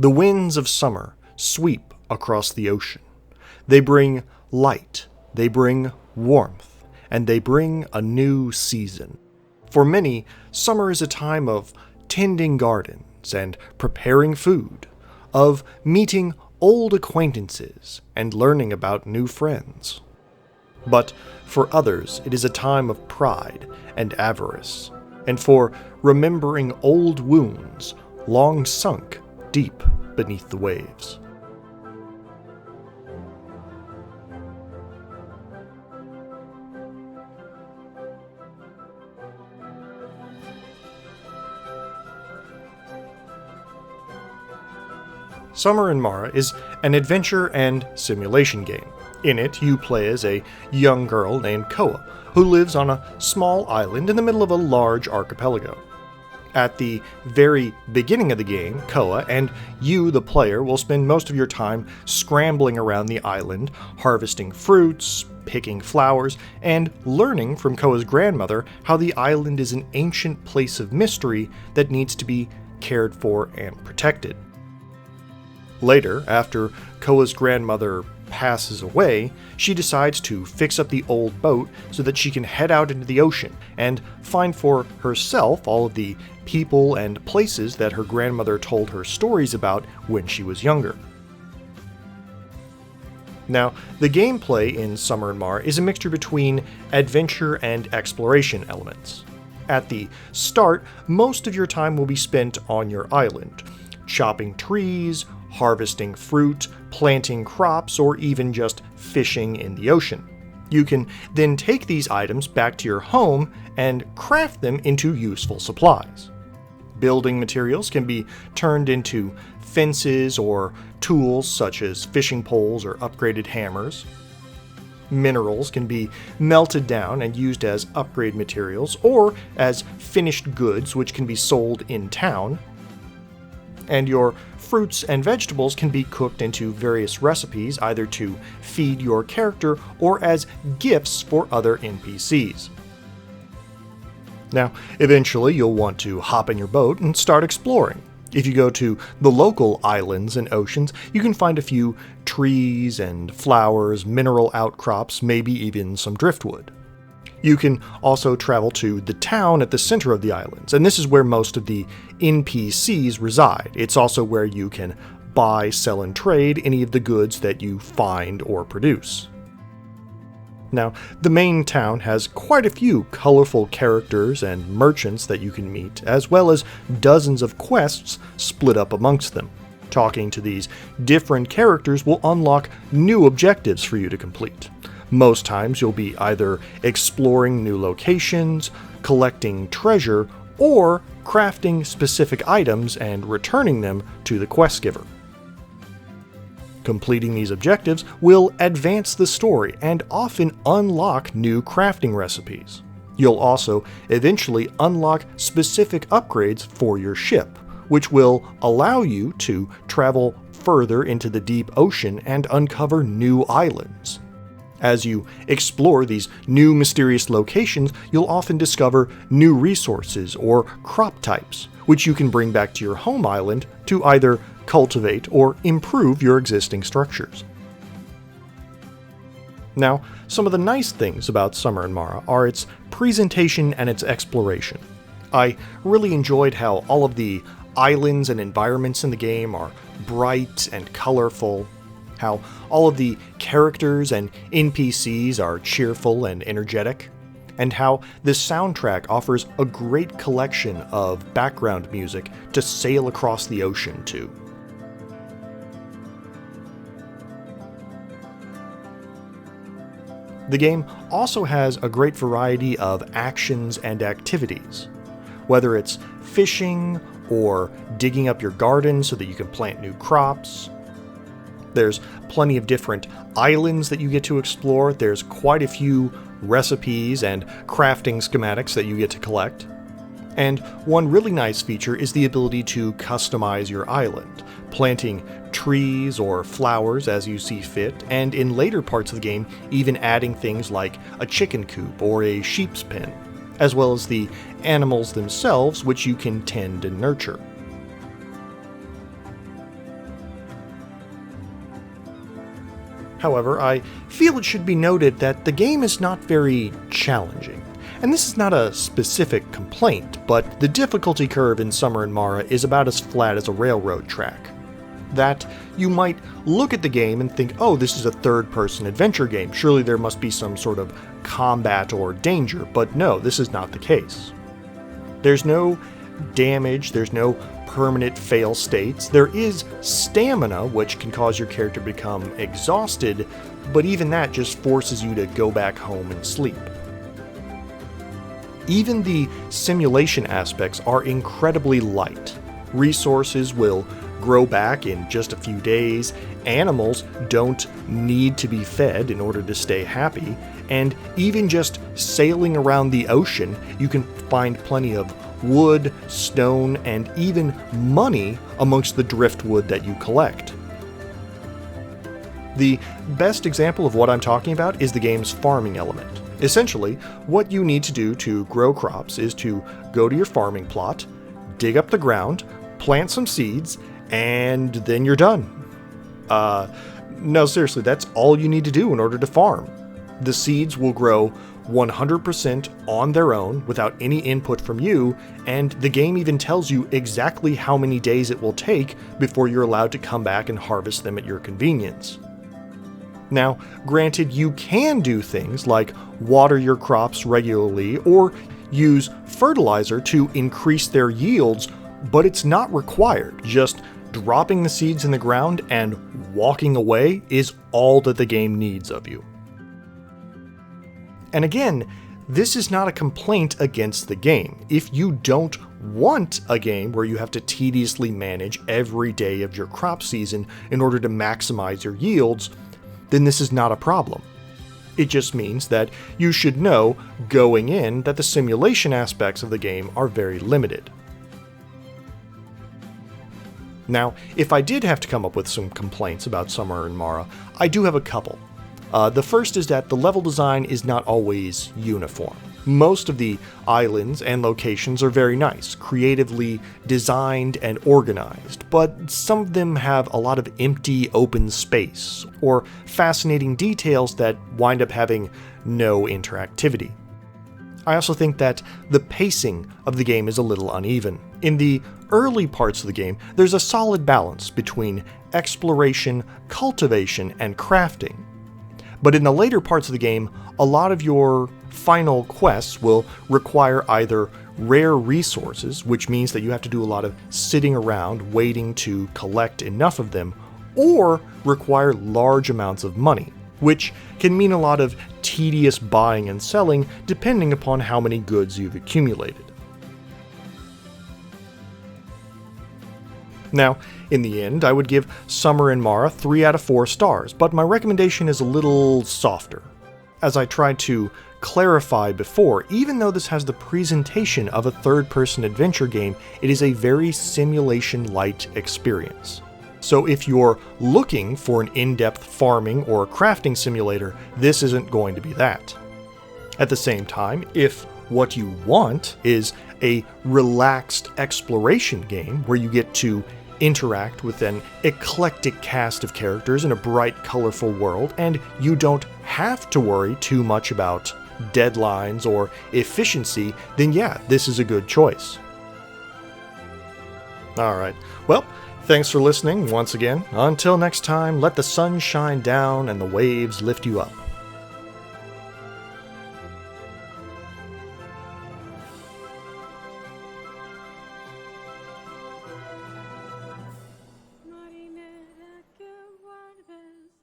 The winds of summer sweep across the ocean. They bring light, they bring warmth, and they bring a new season. For many, summer is a time of tending gardens and preparing food, of meeting old acquaintances and learning about new friends. But for others, it is a time of pride and avarice, and for remembering old wounds long sunk deep beneath the waves. Summer in Mara is an adventure and simulation game. In it, you play as a young girl named Koa, who lives on a small island in the middle of a large archipelago. At the very beginning of the game, Koa and you, the player, will spend most of your time scrambling around the island, harvesting fruits, picking flowers, and learning from Koa's grandmother how the island is an ancient place of mystery that needs to be cared for and protected. Later, after Koa's grandmother passes away, she decides to fix up the old boat so that she can head out into the ocean and find for herself all of the people and places that her grandmother told her stories about when she was younger. Now, the gameplay in Summer in Mara is a mixture between adventure and exploration elements. At the start, most of your time will be spent on your island, chopping trees, harvesting fruit, planting crops, or even just fishing in the ocean. You can then take these items back to your home and craft them into useful supplies. Building materials can be turned into fences or tools such as fishing poles or upgraded hammers. Minerals can be melted down and used as upgrade materials or as finished goods which can be sold in town. And your fruits and vegetables can be cooked into various recipes either to feed your character or as gifts for other NPCs. Now, eventually you'll want to hop in your boat and start exploring. If you go to the local islands and oceans, you can find a few trees and flowers, mineral outcrops, maybe even some driftwood. You can also travel to the town at the center of the islands, and this is where most of the NPCs reside. It's also where you can buy, sell, and trade any of the goods that you find or produce. Now, the main town has quite a few colorful characters and merchants that you can meet, as well as dozens of quests split up amongst them. Talking to these different characters will unlock new objectives for you to complete. Most times you'll be either exploring new locations, collecting treasure, or crafting specific items and returning them to the quest giver. Completing these objectives will advance the story and often unlock new crafting recipes. You'll also eventually unlock specific upgrades for your ship, which will allow you to travel further into the deep ocean and uncover new islands. As you explore these new mysterious locations, you'll often discover new resources or crop types, which you can bring back to your home island to either cultivate or improve your existing structures. Now, some of the nice things about Summer in Mara are its presentation and its exploration. I really enjoyed how all of the islands and environments in the game are bright and colorful, how all of the characters and NPCs are cheerful and energetic, and how this soundtrack offers a great collection of background music to sail across the ocean to. The game also has a great variety of actions and activities. Whether it's fishing or digging up your garden so that you can plant new crops, there's plenty of different islands that you get to explore. There's quite a few recipes and crafting schematics that you get to collect. And one really nice feature is the ability to customize your island, planting trees or flowers as you see fit, and in later parts of the game, even adding things like a chicken coop or a sheep's pen, as well as the animals themselves, which you can tend and nurture. However, I feel it should be noted that the game is not very challenging. And this is not a specific complaint, but the difficulty curve in Summer in Mara is about as flat as a railroad track. That you might look at the game and think, oh, this is a third-person adventure game, surely there must be some sort of combat or danger, but no, this is not the case. There's no damage, there's no permanent fail states. There is stamina, which can cause your character to become exhausted, but even that just forces you to go back home and sleep. Even the simulation aspects are incredibly light. Resources will grow back in just a few days, animals don't need to be fed in order to stay happy, and even just sailing around the ocean, you can find plenty of wood, stone, and even money amongst the driftwood that you collect. The best example of what I'm talking about is the game's farming element. Essentially, what you need to do to grow crops is to go to your farming plot, dig up the ground, plant some seeds, and then you're done. No, seriously, that's all you need to do in order to farm. The seeds will grow 100% on their own without any input from you, and the game even tells you exactly how many days it will take before you're allowed to come back and harvest them at your convenience. Now, granted, you can do things like water your crops regularly or use fertilizer to increase their yields, but it's not required. Just dropping the seeds in the ground and walking away is all that the game needs of you. And again, this is not a complaint against the game. If you don't want a game where you have to tediously manage every day of your crop season in order to maximize your yields, then this is not a problem. It just means that you should know going in that the simulation aspects of the game are very limited. Now, if I did have to come up with some complaints about Summer in Mara, I do have a couple. The first is that the level design is not always uniform. Most of the islands and locations are very nice, creatively designed and organized, but some of them have a lot of empty open space, or fascinating details that wind up having no interactivity. I also think that the pacing of the game is a little uneven. In the early parts of the game, there's a solid balance between exploration, cultivation, and crafting. But in the later parts of the game, a lot of your final quests will require either rare resources, which means that you have to do a lot of sitting around waiting to collect enough of them, or require large amounts of money, which can mean a lot of tedious buying and selling depending upon how many goods you've accumulated. Now, in the end, I would give Summer in Mara 3 out of 4 stars, but my recommendation is a little softer. As I tried to clarify before, even though this has the presentation of a third-person adventure game, it is a very simulation-light experience. So if you're looking for an in-depth farming or crafting simulator, this isn't going to be that. At the same time, if what you want is a relaxed exploration game where you get to interact with an eclectic cast of characters in a bright, colorful world, and you don't have to worry too much about deadlines or efficiency, then yeah, this is a good choice. Alright, well, thanks for listening once again. Until next time, let the sun shine down and the waves lift you up.